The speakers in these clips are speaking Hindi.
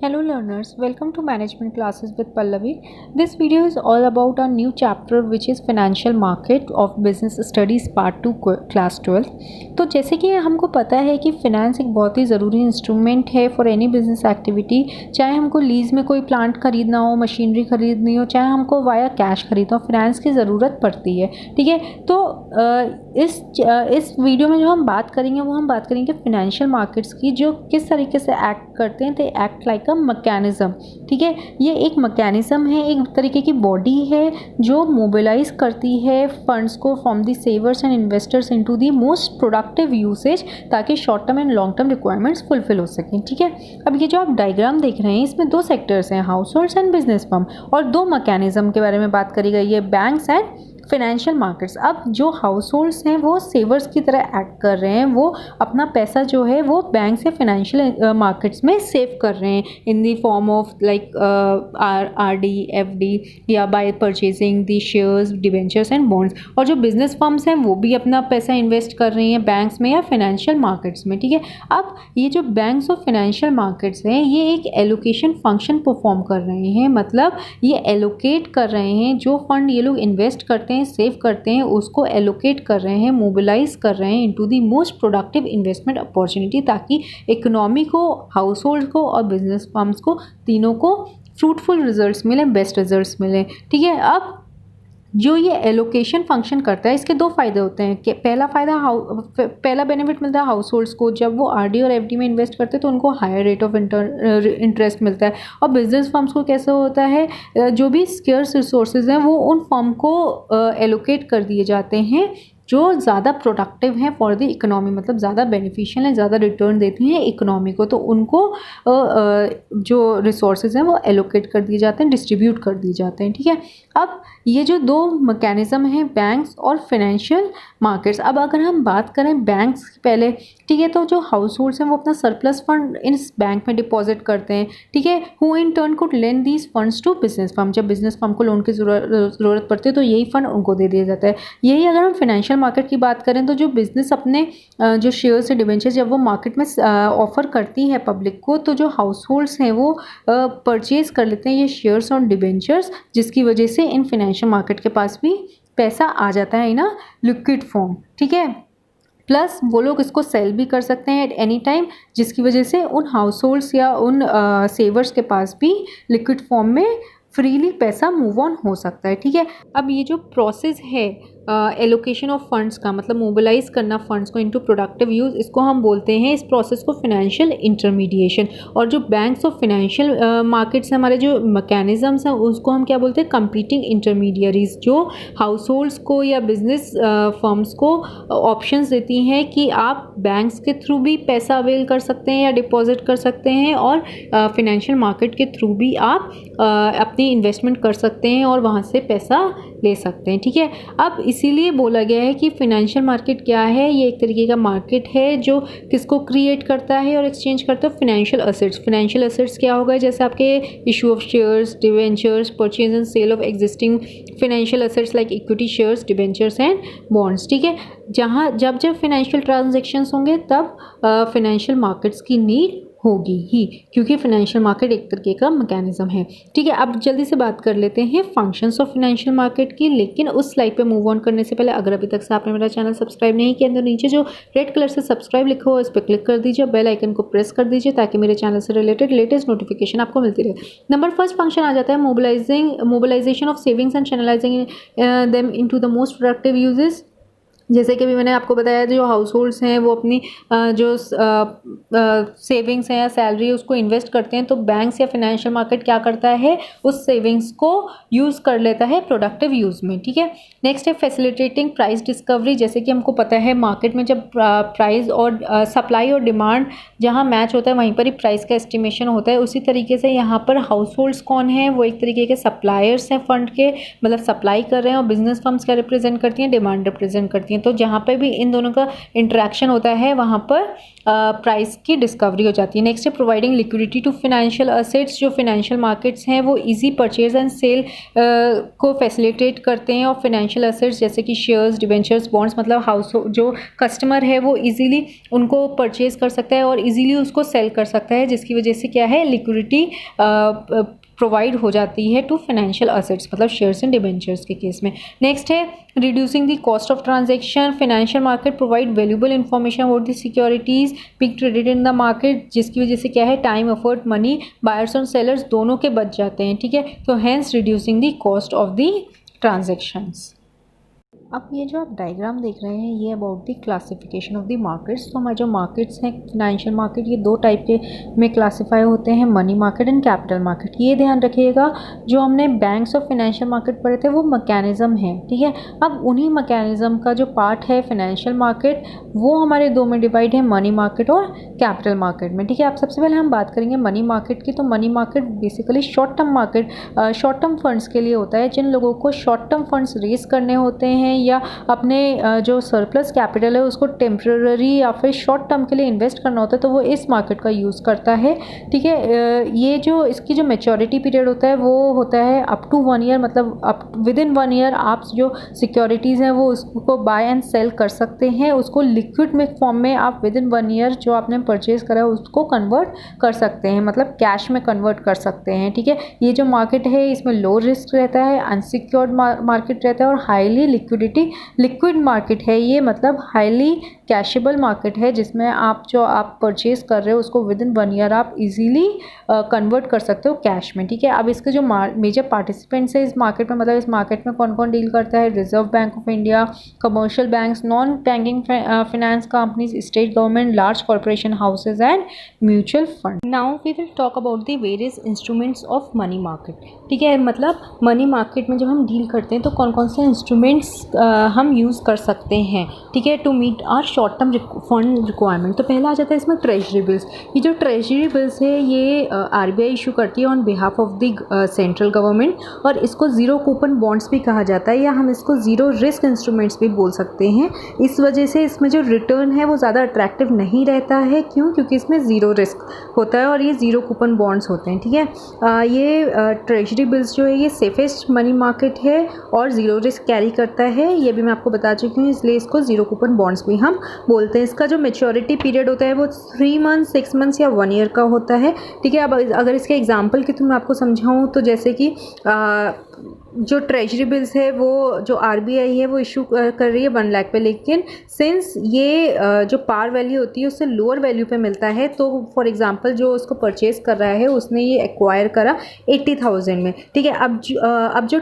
Hello learners, welcome to Management Classes with Pallavi. This video is all about our new chapter which is Financial Market of Business Studies Part 2 Class 12. तो जैसे कि हमको पता है कि फ़िनांस एक बहुत ही ज़रूरी इंस्ट्रूमेंट है फॉर एनी बिजनेस एक्टिविटी, चाहे हमको लीज में कोई प्लांट खरीदना हो, मशीनरी खरीदनी हो, चाहे हमको वाया कैश खरीदना हो, फिनेंस की ज़रूरत पड़ती है। ठीक है, तो इस वीडियो में जो हम बात करेंगे वो हम बात करेंगे फिनेंशियल मार्केट्स की, जो किस तरीके से एक्ट करते हैं। They act like a mechanism. ठीक है, ये एक मैकेनिज्म है, एक तरीके की बॉडी है जो मोबिलाइज करती है फंड्स को from the savers and investors into the most productive usage, ताकि short term and long term requirements fulfil हो सकें। ठीक है, अब ये जो आप डायग्राम देख रहे हैं इसमें दो सेक्टर्स हैं, house holds and business firm, और दो मैकेनिज्म के बारे में बात करी गई है, बैंक्स एंड फिनेंशियल मार्केट्स। अब जो हाउस होल्ड्स हैं वो सेवर्स की तरह एक्ट कर रहे हैं, वो अपना पैसा जो है वो बैंक से फिनेंशियल मार्केट्स में सेव कर रहे हैं in the form of like RD, FD या bye purchasing the shares, debentures and bonds. और जो बिजनेस फर्म्स हैं वो भी अपना पैसा इन्वेस्ट कर रही हैं बैंक्स में या फिनेंशियल मार्केट्स में। ठीक है, अब ये जो बैंक्स और फिनेंशियल मार्केट्स हैं ये एक एलोकेशन फंक्शन परफॉर्म कर रहे हैं, मतलब ये एलोकेट कर रहे हैं जो फंड ये लोग इन्वेस्ट करते हैं, सेव करते हैं, उसको एलोकेट कर रहे हैं, मोबिलाइज कर रहे हैं into the most productive investment opportunity, ताकि इकोनॉमी को, हाउस होल्ड को और बिजनेस फर्म्स को, तीनों को फ्रूटफुल रिजल्ट्स मिलें, बेस्ट रिजल्ट्स मिलें। ठीक है, अब जो ये एलोकेशन फंक्शन करता है इसके दो फ़ायदे होते हैं कि पहला बेनिफिट मिलता है हाउस होल्ड्स को, जब वो RD और FD में इन्वेस्ट करते हैं तो उनको हायर रेट ऑफ इंटरेस्ट मिलता है। और बिजनेस फर्म्स को कैसे होता है, जो भी स्केर्स रिसोर्सेज हैं वो उन फर्म को एलोकेट कर दिए जाते हैं जो ज़्यादा प्रोडक्टिव हैं फॉर द इकोनॉमी, मतलब ज़्यादा बेनिफिशियल हैं, ज़्यादा रिटर्न देती हैं इकोनॉमी को, तो उनको जो रिसोर्सेज हैं वो एलोकेट कर दिए जाते हैं, डिस्ट्रीब्यूट कर दिए जाते हैं। ठीक है, अब ये जो दो मैकेनिज्म हैं बैंक्स और फिनेंशियल मार्केट्स। अब अगर हम बात करें बैंक्स की पहले, ठीक है, तो जो हाउस होल्ड्स हैं वो अपना सरप्लस फंड इस बैंक में डिपॉजिट करते हैं। ठीक है, who in turn could lend these funds to business firm, जब बिजनेस फर्म को लोन की ज़रूरत पड़ती है तो यही फंड उनको दे दिया जाता है। यही अगर हम फिनेंशियल मार्केट की बात करें तो जो बिजनेस अपने जो शेयर्स से डिवेंचर जब वो मार्केट में ऑफर करती है पब्लिक को, तो जो हाउस होल्ड्स हैं वो परचेज कर लेते हैं ये शेयर्स और डिवेंचर्स, जिसकी वजह से इन फिनेंशियल मार्केट के पास भी पैसा आ जाता है इन अ लिक्विड फॉर्म। ठीक है, प्लस वो लोग इसको सेल भी कर सकते हैं एट एनी टाइम, जिसकी वजह से उन हाउस होल्ड्स या उन सेवर्स के पास भी लिक्विड फॉर्म में फ्रीली पैसा मूव ऑन हो सकता है। ठीक है, अब ये जो प्रोसेस है एलोकेशन ऑफ फंड्स का, मतलब मोबिलाइज करना फंड्स को इनटू प्रोडक्टिव यूज़, इसको हम बोलते हैं इस प्रोसेस को फिनेंशियल इंटरमीडिएशन। और जो बैंक्स और फिनेंशियल मार्केट्स हैं, हमारे जो मैकेनिज्म्स हैं, उसको हम क्या बोलते हैं, कंपीटिंग इंटरमीडियरीज, जो हाउस होल्ड्स को या बिजनेस फर्म्स को ऑप्शंस देती हैं कि आप बैंक्स के थ्रू भी पैसा अवेल कर सकते हैं या डिपॉजिट कर सकते हैं, और फिनेंशियल मार्केट के थ्रू भी आप अपनी इन्वेस्टमेंट कर सकते हैं और वहाँ से पैसा ले सकते हैं। ठीक है, अब इसीलिए बोला गया है कि फिनेंशियल मार्केट क्या है, ये एक तरीके का मार्केट है जो किसको क्रिएट करता है और एक्सचेंज करता है, फिनेंशियल असेट्स। फिनेंशियल असेट्स क्या होगा, जैसे आपके issue of shares, debentures, purchase and sale of existing financial assets like equity shares, debentures and bonds. ठीक है, जहाँ जब फिनेंशियल ट्रांजेक्शन्स होंगे तब फिनेंशियल मार्केट्स की नीड होगी ही, क्योंकि फिनेंशियल मार्केट एक तरीके का मैकेनिज्म है। ठीक है, अब जल्दी से बात कर लेते हैं फंक्शंस ऑफ फिनेंशियल मार्केट की, लेकिन उस स्लाइड पे मूव ऑन करने से पहले अगर अभी तक से आपने मेरा चैनल सब्सक्राइब नहीं किया तो नीचे जो रेड कलर से सब्सक्राइब लिखा हो इस पर क्लिक कर दीजिए, बेल आइकन को प्रेस कर दीजिए ताकि मेरे चैनल से रिलेटेड लेटेस्ट नोटिफिकेशन आपको मिलती रहे। नंबर फर्स्ट फंक्शन आ जाता है mobilisation of savings and channelising them into the most productive uses. जैसे कि अभी मैंने आपको बताया, जो हाउस होल्ड्स हैं वो अपनी जो सेविंग्स हैं या सैलरी उसको इन्वेस्ट करते हैं, तो बैंक्स या फिनेंशियल मार्केट क्या करता है, उस सेविंग्स को यूज़ कर लेता है प्रोडक्टिव यूज़ में। ठीक है, नेक्स्ट है फैसिलिटेटिंग प्राइस डिस्कवरी। जैसे कि हमको पता है मार्केट में जब प्राइस और सप्लाई और डिमांड जहाँ मैच होता है वहीं पर ही प्राइस का एस्टिमेशन होता है। उसी तरीके से यहाँ पर हाउस होल्ड्स कौन है, वो एक तरीके के सप्लायर्स हैं फंड के, मतलब सप्लाई कर रहे हैं, और बिजनेस फर्म्स क्या रिप्रेजेंट करती हैं, डिमांड रिप्रेजेंट करती हैं। होती हैं। तो जहाँ पे भी इन दोनों का इंटरेक्शन होता है वहाँ पर प्राइस की डिस्कवरी हो जाती है। नेक्स्ट है providing liquidity to financial assets. जो फाइनेंशियल मार्केट्स हैं वो इजी परचेज एंड सेल को फैसिलिटेट करते हैं। और फाइनेंशियल असेट्स जैसे कि शेयर्स, डिबेंचर्स, बॉन्ड्स, मतलब हाउस जो कस्टमर है वो इजीली उनको परचेज कर सकता है और इजीली उसको सेल कर सकता है, जिसकी वजह से क्या है, लिक्विडिटी प्रोवाइड हो जाती है टू फाइनेंशियल असेट्स, मतलब शेयर्स एंड डिबेंचर्स के केस में। नेक्स्ट है reducing the cost of transaction. Financial market provide valuable information about the securities being traded in the market, जिसकी वजह से क्या है, टाइम, एफर्ट, मनी बायर्स और सेलर्स दोनों के बच जाते हैं। ठीक है, तो hence reducing the cost of the transactions. अब ये जो आप डायग्राम देख रहे हैं ये about the classification of the markets. तो हमारे जो मार्केट्स हैं फाइनेंशियल मार्केट, ये दो टाइप के में क्लासीफाई होते हैं, money market and capital market. ये ध्यान रखिएगा, जो हमने बैंक्स और फाइनेंशियल मार्केट पढ़े थे वो मैकेनिज्म है। ठीक है, अब उन्हीं मैकेनिज्म का जो पार्ट है फाइनेंशियल मार्केट, वो हमारे दो में डिवाइड है, मनी मार्केट और कैपिटल मार्केट में। ठीक है, अब सबसे पहले हम बात करेंगे मनी मार्केट की। तो money market basically short term market, short term funds के लिए होता है। जिन लोगों को शॉर्ट टर्म फंड्स रेज करने होते हैं या अपने जो सरप्लस कैपिटल है उसको टेम्पररी या फिर शॉर्ट टर्म के लिए इन्वेस्ट करना होता है, तो वो इस मार्केट का यूज़ करता है। ठीक है, ये जो इसकी जो मैच्योरिटी पीरियड होता है वो होता है अप टू 1 ईयर, मतलब अप विदिन 1 ईयर आप जो सिक्योरिटीज़ हैं वो उसको बाय एंड सेल कर सकते हैं। उसको लिक्विड में फॉर्म में आप विदिन 1 ईयर जो आपने परचेज करा है उसको कन्वर्ट कर सकते हैं, मतलब कैश में कन्वर्ट कर सकते हैं। ठीक है, ये जो मार्केट है इसमें लो रिस्क रहता है, अनसिक्योर्ड मार्केट रहता है और हाईली लिक्विड मार्केट है ये, मतलब हाईली कैशेबल मार्केट है, जिसमें आप परचेज कर रहे हो उसको विद इन 1 ईयर आप इजीली कन्वर्ट कर सकते हो कैश में। ठीक है, अब इसके जो मेजर पार्टिसिपेंट्स है इस मार्केट में, मतलब इस मार्केट में कौन कौन डील करता है, Reserve Bank of India, commercial banks, non banking finance companies, state government, large corporation houses and mutual fund. Now we will talk about the various instruments of money market. ठीक है, मतलब मनी मार्केट में जब हम डील करते हैं तो कौन कौन से इंस्ट्रूमेंट्स हम यूज़ कर सकते हैं। ठीक है, to meet our short term fund requirement. तो पहला आ जाता है इसमें ट्रेजरी बिल्स। ये जो ट्रेजरी बिल्स है ये आरबीआई इशू करती है on behalf of the central government, और इसको ज़ीरो कूपन बॉन्ड्स भी कहा जाता है, या हम इसको ज़ीरो रिस्क इंस्ट्रूमेंट्स भी बोल सकते हैं। इस वजह से इसमें जो रिटर्न है वो ज़्यादा अट्रैक्टिव नहीं रहता है। क्यों? क्योंकि इसमें ज़ीरो रिस्क होता है और ये ज़ीरो कूपन बॉन्ड्स होते हैं। ठीक है, ये ट्रेजरी बिल्स जो है ये सेफेस्ट मनी मार्केट है और ज़ीरो रिस्क कैरी करता है, ये भी मैं आपको बता चुकी हूँ, इसलिए इसको ज़ीरो कूपन बॉन्ड्स भी हम बोलते हैं। इसका जो मैच्योरिटी पीरियड होता है वो 3 मंथ, 6 मंथ्स या 1 ईयर का होता है। ठीक है, अब अगर इसके एग्जांपल की तो मैं आपको समझाऊँ तो जैसे कि जो ट्रेजरी बिल्स है वो जो आरबीआई है वो इशू कर रही है 1 लाख पे, लेकिन सिंस ये जो पार वैल्यू होती है उससे लोअर वैल्यू पे मिलता है, तो फॉर एग्जांपल जो उसको परचेज कर रहा है उसने ये एक्वायर करा 80,000 में। ठीक है, अब जो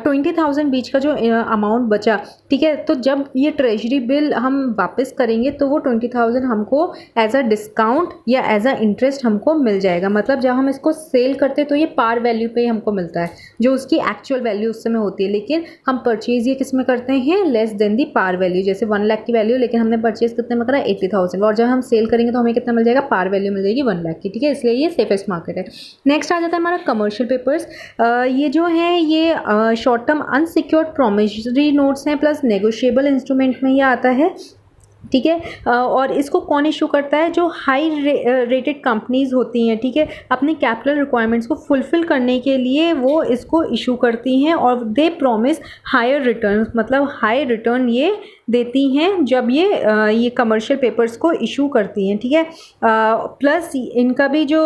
20,000 बीच का जो अमाउंट बचा, ठीक है, तो जब ये ट्रेजरी बिल हम वापस करेंगे तो वो 20,000 हमको एज अ डिस्काउंट या एज अ इंटरेस्ट हमको मिल जाएगा। मतलब जब हम इसको सेल करते तो ये पार वैल्यू पे हमको मिलता है, जो उसकी एक्चुअल वैल्यू उस समय होती है, लेकिन हम परचेज ये किस में करते हैं, लेस देन दी पार वैल्यू। जैसे 1 लाख की वैल्यू, लेकिन हमने परचेज कितने में करा, 80,000, और जब हम सेल करेंगे तो हमें कितना मिल जाएगा, पार वैल्यू मिल जाएगी 1 लाख की। ठीक है, इसलिए ये सेफेस्ट मार्केट है। नेक्स्ट आ जाता है हमारा कमर्शियल पेपर्स। ये जो है ये short term unsecured promissory notes हैं प्लस नेगोशिएबल इंस्ट्रूमेंट में ये आता है। ठीक है, और इसको कौन इशू करता है, जो हाई रेटेड कंपनीज होती हैं, ठीक है, अपनी कैपिटल रिक्वायरमेंट्स को फुलफ़िल करने के लिए वो इसको इशू करती हैं और दे प्रॉमिस हायर रिटर्न, मतलब हाई रिटर्न ये देती हैं जब ये कमर्शियल पेपर्स को इशू करती हैं। ठीक है, प्लस इनका भी जो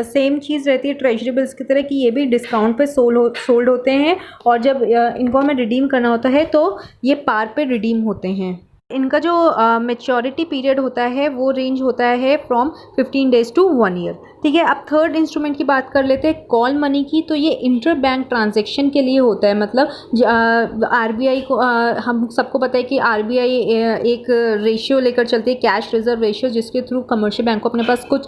सेम चीज़ रहती है ट्रेजरी बिल्स की तरह कि ये भी डिस्काउंट पे सोल्ड होते हैं, और जब इनको हमें रिडीम करना होता है तो ये पार पे रिडीम होते हैं। इनका जो मैच्योरिटी पीरियड होता है वो रेंज होता है फ्रॉम 15 डेज टू 1 ईयर। ठीक है, अब थर्ड इंस्ट्रूमेंट की बात कर लेते हैं, कॉल मनी की। तो ये इंटर बैंक ट्रांजैक्शन के लिए होता है, मतलब आरबीआई को हम सबको पता है कि आरबीआई एक रेशियो लेकर चलती है, कैश रिजर्व रेशियो, जिसके थ्रू कमर्शियल बैंक को अपने पास कुछ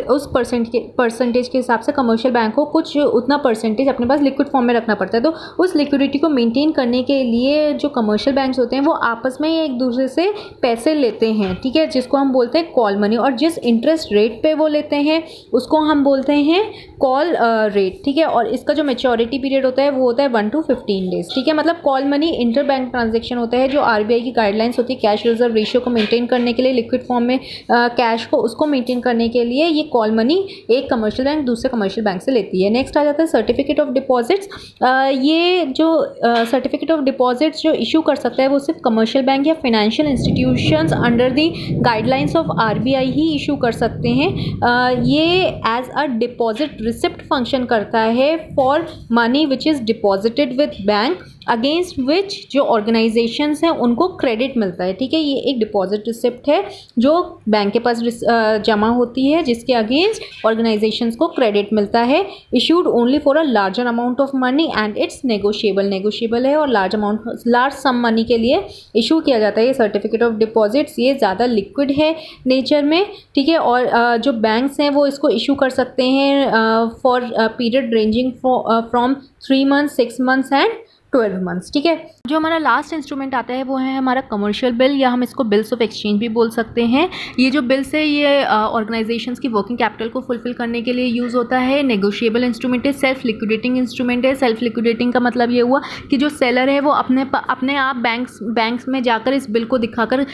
उस परसेंटेज के हिसाब से कमर्शियल बैंक को कुछ उतना परसेंटेज अपने पास लिक्विड फॉर्म में रखना पड़ता है। तो उस लिक्विडिटी को मेनटेन करने के लिए जो कमर्शियल बैंक्स होते हैं वो आपस उसमें ये एक दूसरे से पैसे लेते हैं, ठीक है, जिसको हम बोलते हैं कॉल मनी। और जिस इंटरेस्ट रेट पे वो लेते हैं उसको हम बोलते हैं कॉल रेट, ठीक है। और इसका जो मैच्योरिटी पीरियड होता है वो होता है 1 to 15 डेज, ठीक है। मतलब call money inter bank transaction होता है जो आरबीआई की गाइडलाइंस होती है कैश रिजर्व रेशियो को मेंटेन करने के लिए, लिक्विड फॉर्म में कैश को उसको मेंटेन करने के लिए ये कॉल मनी एक कमर्शियल बैंक दूसरे कमर्शियल बैंक से लेती है। नेक्स्ट आ जाता है सर्टिफिकेट ऑफ डिपॉजिट्स। ये जो सर्टिफिकेट ऑफ डिपॉजिट्स जो इशू कर सकता है वो सिर्फ कमर्शियल बैंक या financial institutions under the guidelines of RBI ही इशू कर सकते हैं। ये as a deposit receipt function करता है for money which is deposited with bank against which जो ऑर्गेनाइजेशंस हैं उनको क्रेडिट मिलता है, ठीक है। ये एक डिपॉजिट रिसिप्ट है जो बैंक के पास जमा होती है जिसके अगेंस्ट ऑर्गेनाइजेशंस को क्रेडिट मिलता है, issued only for a larger amount of money and it's negotiable है और लार्ज सम मनी के लिए इशू किया जाता है ये सर्टिफिकेट ऑफ डिपॉजिट्स। ये ज़्यादा लिक्विड है नेचर में, ठीक है। और जो बैंक्स हैं वो इसको इशू कर सकते हैं for period ranging from 3 months 6 months and 12 months, ठीक है। जो हमारा लास्ट इंस्ट्रूमेंट आता है वो है हमारा कमर्शियल बिल, या हम इसको बिल्स ऑफ एक्सचेंज भी बोल सकते हैं। ये जो बिल्स है ये ऑर्गेनाइजेशंस की वर्किंग कैपिटल को फुलफिल करने के लिए यूज़ होता है। नेगोशिएबल इंस्ट्रूमेंट है, सेल्फ लिक्विडेटिंग इंस्ट्रूमेंट है। सेल्फ लिक्विडेटिंग का मतलब ये हुआ कि जो सेलर है वो अपने आप बैंक्स में जाकर इस बिल को दिखाकर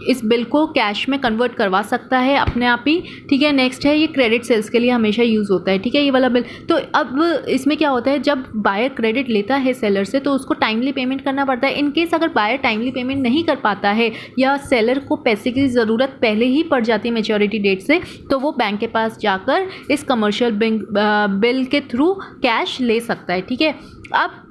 इस बिल को कैश में कन्वर्ट करवा सकता है अपने आप ही, ठीक है। नेक्स्ट है ये क्रेडिट सेल्स के लिए हमेशा यूज़ होता है, ठीक है, ये वाला बिल। तो अब इसमें क्या होता है, जब बायर क्रेडिट लेता है सेलर से तो उसको टाइमली पेमेंट करना पड़ता है। इन केस अगर बायर टाइमली पेमेंट नहीं कर पाता है या सेलर को पैसे की ज़रूरत पहले ही पड़ जाती है मैच्योरिटी डेट से, तो वो बैंक के पास जाकर इस कमर्शियल बिल के थ्रू कैश ले सकता है, ठीक है। अब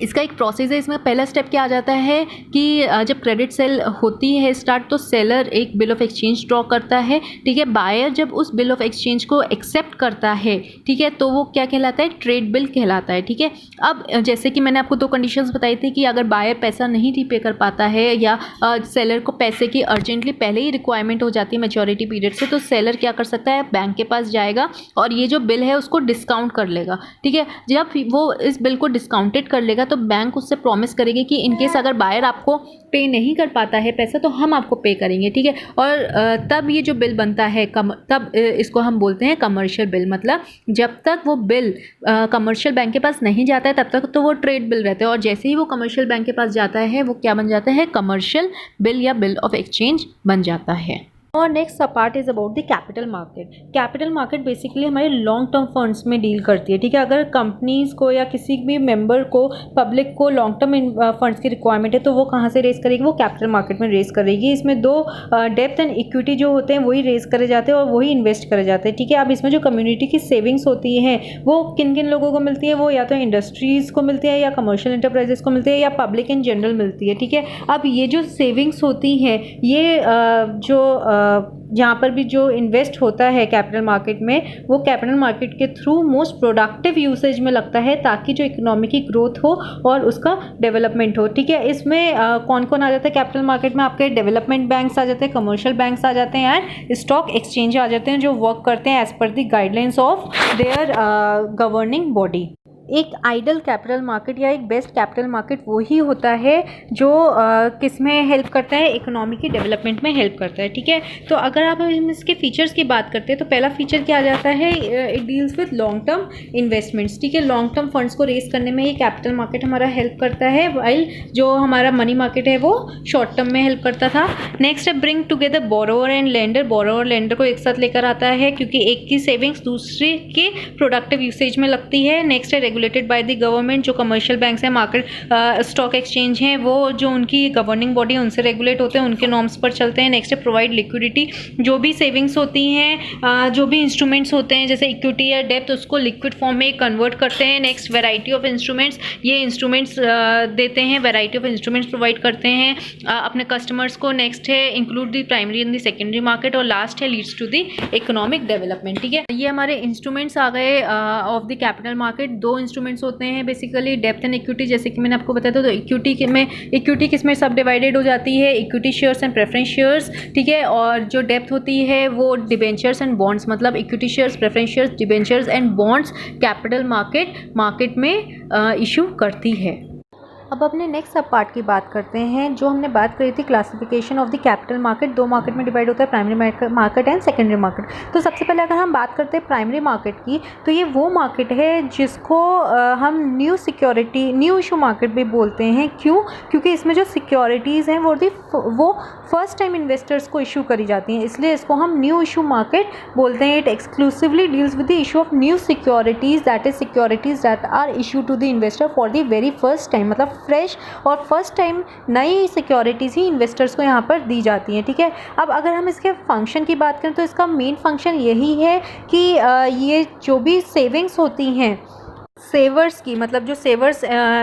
इसका एक प्रोसेस है। इसमें पहला स्टेप क्या आ जाता है कि जब क्रेडिट सेल होती है स्टार्ट तो सेलर एक बिल ऑफ एक्सचेंज ड्रॉ करता है, ठीक है। बायर जब उस बिल ऑफ एक्सचेंज को एक्सेप्ट करता है, ठीक है, तो वो क्या कहलाता है, ट्रेड बिल कहलाता है, ठीक है। अब जैसे कि मैंने आपको 2 कंडीशंस बताई थी कि अगर बायर पैसा नहीं रीपे कर पाता है या सेलर को पैसे की अर्जेंटली पहले ही रिक्वायरमेंट हो जाती है मैच्योरिटी पीरियड से, तो सेलर क्या कर सकता है, बैंक के पास जाएगा और ये जो बिल है उसको डिस्काउंट कर लेगा, ठीक है। जब वो इस बिल को डिस्काउंटेड कर लेगा तो बैंक उससे प्रॉमिस करेगी कि इनकेस अगर बायर आपको पे नहीं कर पाता है पैसा तो हम आपको पे करेंगे, ठीक है। और तब ये जो बिल बनता है तब इसको हम बोलते हैं कमर्शियल बिल। मतलब जब तक वो बिल कमर्शियल बैंक के पास नहीं जाता है तब तक तो वो ट्रेड बिल रहते हैं, और जैसे ही वो कमर्शियल बैंक के पास जाता है वो क्या बन जाता है, कमर्शियल बिल या बिल ऑफ एक्सचेंज बन जाता है। और next part is about the capital market. Capital market basically हमारे लॉन्ग टर्म फंड्स में डील करती है, ठीक है। अगर कंपनीज़ को या किसी भी मेंबर को, पब्लिक को लॉन्ग टर्म फंड्स की रिक्वायरमेंट है तो वो कहाँ से रेस करेगी, वो कैपिटल मार्केट में रेस करेगी। इसमें 2 डेप्थ एंड इक्विटी जो होते हैं वही रेस करे जाते हैं और वही इन्वेस्ट करे जाते हैं, ठीक है। अब इसमें जो कम्युनिटी की सेविंग्स होती हैं वो किन किन लोगों को मिलती है, वो या तो इंडस्ट्रीज़ को मिलती है या कमर्शियल इंटरप्राइजेस को मिलती है या पब्लिक इन जनरल मिलती है, ठीक है। अब ये जो सेविंग्स होती हैं ये जहाँ पर भी जो इन्वेस्ट होता है कैपिटल मार्केट में वो कैपिटल मार्केट के थ्रू मोस्ट प्रोडक्टिव यूसेज में लगता है ताकि जो इकोनॉमी की ग्रोथ हो और उसका डेवलपमेंट हो, ठीक है। इसमें कौन कौन आ जाता है कैपिटल मार्केट में, आपके डेवलपमेंट बैंक्स आ जाते हैं, कमर्शियल बैंक्स आ जाते हैं एंड स्टॉक एक्सचेंज आ जाते हैं जो वर्क करते हैं as per the guidelines of their governing body. एक आइडल कैपिटल मार्केट या एक बेस्ट कैपिटल मार्केट वही होता है जो किस में हेल्प करता है, इकोनॉमी की डेवलपमेंट में हेल्प करता है, ठीक है। तो अगर आप इसके फीचर्स की बात करते हैं तो पहला फीचर क्या आ जाता है, it deals with long term investments, ठीक है। लॉन्ग टर्म फंड्स को रेस करने में ये कैपिटल मार्केट हमारा हेल्प करता है, वाइल जो हमारा मनी मार्केट है वो शॉर्ट टर्म में हेल्प करता था। नेक्स्ट है bring together borrower and lender. Borrower lender को एक साथ लेकर आता है क्योंकि एक की सेविंग्स दूसरे के प्रोडक्टिव यूसेज में लगती है। नेक्स्ट है रेगुलेटेड बाय द गवर्नमेंट। जो कमर्शियल बैंक्स हैं, मार्केट स्टॉक एक्सचेंज हैं, वो जो उनकी गवर्निंग बॉडी है उनसे रेगुलेट होते हैं, उनके नॉर्म्स पर चलते हैं। नेक्स्ट है प्रोवाइड लिक्विडिटी। जो भी सेविंग्स होती हैं, जो भी इंस्ट्रूमेंट्स होते हैं जैसे इक्विटी या डेप्थ, उसको लिक्विड फॉर्म में कन्वर्ट करते हैं। नेक्स्ट वैरायटी ऑफ इंस्ट्रूमेंट्स, ये इंस्ट्रूमेंट्स देते हैं, वैरायटी ऑफ इंस्ट्रूमेंट्स प्रोवाइड करते हैं अपने कस्टमर्स को। नेक्स्ट है include the primary and the secondary market, और लास्ट है leads to the economic development, ठीक है। ये हमारे इंस्ट्रूमेंट्स आ गए of the capital market. 2 instruments होते हैं बेसिकली, डेप्थ एंड इक्विटी, जैसे कि मैंने आपको बताया था। तो इक्विटी किस में सब डिवाइडेड हो जाती है, equity shares and preference shares, ठीक है। और जो डेप्थ होती है वो डिबेंचर्स एंड बॉन्ड्स, मतलब equity shares, preference shares, debentures and bonds capital market में इशू करती है। अब अपने नेक्स्ट सब पार्ट की बात करते हैं। जो हमने बात करी थी classification of the capital market, दो मार्केट में डिवाइड होता है, primary market and secondary market. तो सबसे पहले अगर हम बात करते हैं प्राइमरी मार्केट की, तो ये वो मार्केट है जिसको हम न्यू इशू मार्केट भी बोलते हैं। क्यों? क्योंकि इसमें जो सिक्योरिटीज़ हैं वो फर्स्ट टाइम इन्वेस्टर्स को इशू करी जाती हैं, इसलिए इसको हम न्यू इशू मार्केट बोलते हैं। It exclusively deals with the issue of new securities, that is securities that are issue to the investor for the very first time. मतलब फ्रेश और फर्स्ट टाइम नई सिक्योरिटीज़ ही इन्वेस्टर्स को यहाँ पर दी जाती हैं। ठीक है, अब अगर हम इसके फंक्शन की बात करें तो इसका मेन फंक्शन यही है कि ये जो भी सेविंग्स होती हैं सेवर्स की, मतलब जो सेवर्स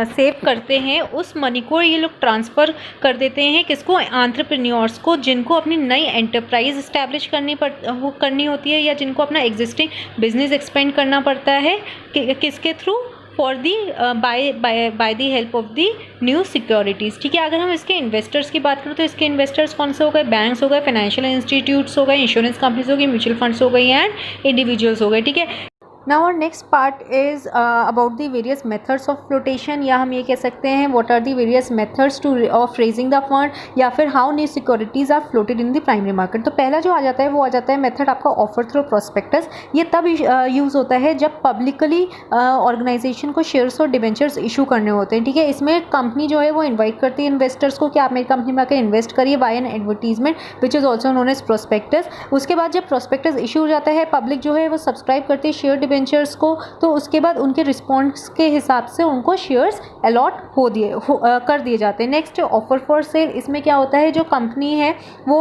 सेव करते हैं उस मनी को ये लोग ट्रांसफ़र कर देते हैं किसको? एंटरप्रेन्योर्स को, जिनको अपनी नई एंटरप्राइज इस्टेब्लिश करनी होती है या जिनको अपना एग्जिस्टिंग बिजनेस एक्सपेंड करना पड़ता है किसके through? For the by the help of the new securities. ठीक है, अगर हम इसके इन्वेस्टर्स की बात करें तो इसके इन्वेस्टर्स कौन से हो गए? बैंक्स हो गए, फाइनेंशियल इंस्टीट्यूट्स हो गए, इंश्योरेंस कंपनीज हो गई, म्यूचुअल फंड्स हो गई एंड इंडिविजुअल्स हो गए। ठीक है, Now our next part is about the various methods of flotation, या हम ये कह सकते हैं what are the various methods of raising the fund, या फिर how new securities are floated in the primary market। तो पहला जो आ जाता है वो आ जाता है मेथड आपका ऑफर थ्रू प्रोस्पेक्टस। ये तब यूज़ होता है जब पब्लिकली ऑर्गेनाइजेशन को शेयर्स और डिबेंचर्स इशू करने होते हैं। ठीक है, इसमें कंपनी जो है वो इन्वाइट करती है इन्वेस्टर्स को कि आप मेरी कंपनी में आकर इन्वेस्ट करिए by an advertisement which is also known as prospectus. उसके बाद जब प्रोस्पेक्टस इशू हो जाता है, पब्लिक जो है वो सब्सक्राइब करती है शेयर वेंचर्स को, तो उसके बाद उनके रिस्पॉन्स के हिसाब से उनको शेयर्स अलॉट कर दिए जाते हैं। नेक्स्ट ऑफर फॉर सेल, इसमें क्या होता है, जो कंपनी है वो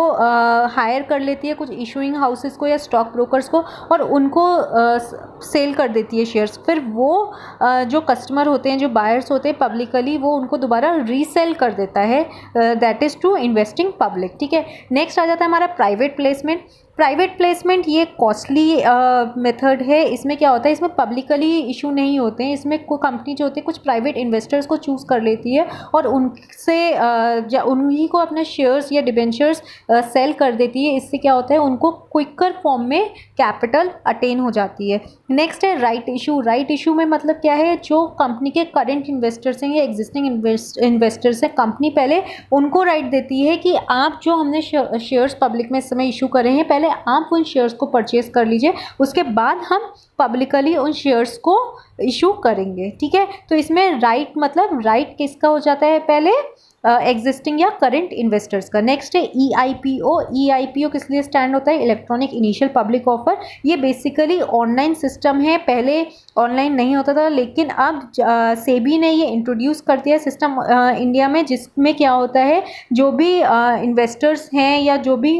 हायर कर लेती है कुछ इशूइंग हाउसेस को या स्टॉक ब्रोकर्स को और उनको सेल कर देती है शेयर्स। फिर वो जो कस्टमर होते हैं, जो बायर्स होते हैं, पब्लिकली वो उनको दोबारा रीसेल कर देता है, that is to investing public. ठीक है, नेक्स्ट आ जाता है हमारा प्राइवेट प्लेसमेंट। प्राइवेट प्लेसमेंट ये कॉस्टली मेथड है। इसमें क्या होता है, इसमें पब्लिकली इशू नहीं होते हैं, इसमें कोई कंपनी जो होती है कुछ प्राइवेट इन्वेस्टर्स को चूज़ कर लेती है और उनसे उन्हीं को अपने शेयर्स या डिबेंचर्स सेल कर देती है। इससे क्या होता है, उनको क्विकर फॉर्म में कैपिटल अटेन हो जाती है। नेक्स्ट है राइट इशू। राइट इशू में मतलब क्या है, जो कंपनी के करेंट इन्वेस्टर्स हैं या एग्जिस्टिंग इन्वेस्टर्स हैं, कंपनी पहले उनको राइट देती है कि आप जो हमने शेयर्स पब्लिक में इस समय इशू कर रहे हैं, पहले आप उन शेयर्स को परचेज कर लीजिए, उसके बाद हम पब्लिकली उन शेयर्स को इशू करेंगे। ठीक है, तो इसमें राइट मतलब राइट किसका हो जाता है, पहले एग्जिस्टिंग या करंट इन्वेस्टर्स का। नेक्स्ट है EIPO। EIPO किस लिए स्टैंड होता है, इलेक्ट्रॉनिक इनिशियल पब्लिक ऑफर। ये बेसिकली ऑनलाइन सिस्टम है, पहले ऑनलाइन नहीं होता था, लेकिन अब सेबी ने ये इंट्रोड्यूस कर दिया सिस्टम इंडिया में, जिसमें क्या होता है, जो भी इन्वेस्टर्स हैं या जो भी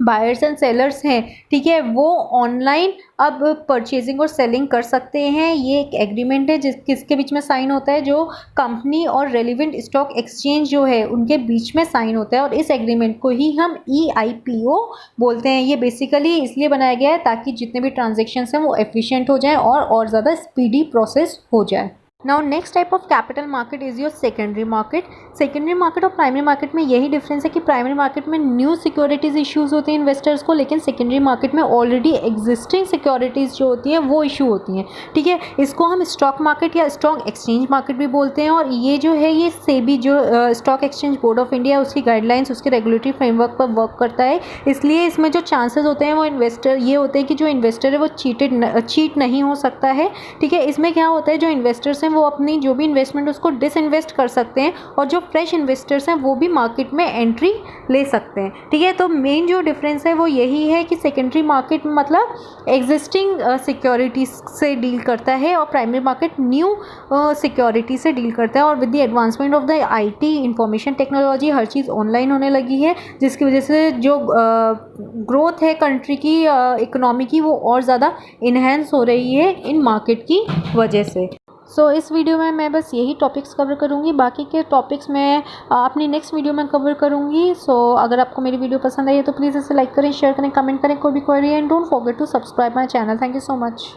बायर्स एंड सेलर्स हैं, ठीक है, वो ऑनलाइन अब परचेजिंग और सेलिंग कर सकते हैं। ये एक एग्रीमेंट है किसके बीच में साइन होता है, जो कंपनी और रेलिवेंट स्टॉक एक्सचेंज जो है उनके बीच में साइन होता है, और इस एग्रीमेंट को ही हम EIPO बोलते हैं। ये बेसिकली इसलिए बनाया गया है ताकि जितने भी ट्रांजेक्शन्स हैं वो एफिशिएंट हो जाए और ज़्यादा स्पीडी प्रोसेस हो जाए। Now next type of capital market is your secondary market. Secondary market और प्राइमरी मार्केट में यही डिफरेंस है कि प्राइमरी मार्केट में न्यू सिक्योरिटीज़ इश्यूज़ होती हैं इन्वेस्टर्स को, लेकिन सेकेंडरी मार्केट में ऑलरेडी एग्जिस्टिंग सिक्योरिटीज़ जो होती हैं वो इशू होती हैं। ठीक है, इसको हम स्टॉक मार्केट या स्टॉक एक्सचेंज मार्केट भी बोलते हैं, और ये जो है ये सेबी जो stock exchange board of India उसकी गाइडलाइंस उसके रेगुलेटरी फ्रेमवर्क पर वर्क करता है। इसलिए इसमें जो चांसेस होते हैं वो इन्वेस्टर ये होते हैं कि जो इन्वेस्टर है वो चीट नहीं हो सकता है। ठीक है, इसमें क्या होता है, जो इन्वेस्टर्स हैं वो अपनी जो भी इन्वेस्टमेंट उसको डिसइन्वेस्ट कर सकते हैं, और जो फ्रेश इन्वेस्टर्स हैं वो भी मार्केट में एंट्री ले सकते हैं। ठीक है, तो मेन जो डिफरेंस है वो यही है कि सेकेंडरी मार्केट मतलब एग्जिस्टिंग सिक्योरिटीज से डील करता है और प्राइमरी मार्केट न्यू सिक्योरिटी से डील करता है। और with the advancement of the IT information technology her cheese online होने लगी है, जिसकी वजह से जो ग्रोथ है कंट्री की इकोनॉमी की वो और ज़्यादा इन्हेंस हो रही है इन मार्केट की वजह से। इस वीडियो में मैं बस यही टॉपिक्स कवर करूँगी, बाकी के टॉपिक्स मैं अपनी नेक्स्ट वीडियो में कवर करूँगी। अगर आपको मेरी वीडियो पसंद आई है तो प्लीज़ इसे लाइक करें, शेयर करें, कमेंट करें, कोई भी query, and don't forget to subscribe my channel. Thank you so much.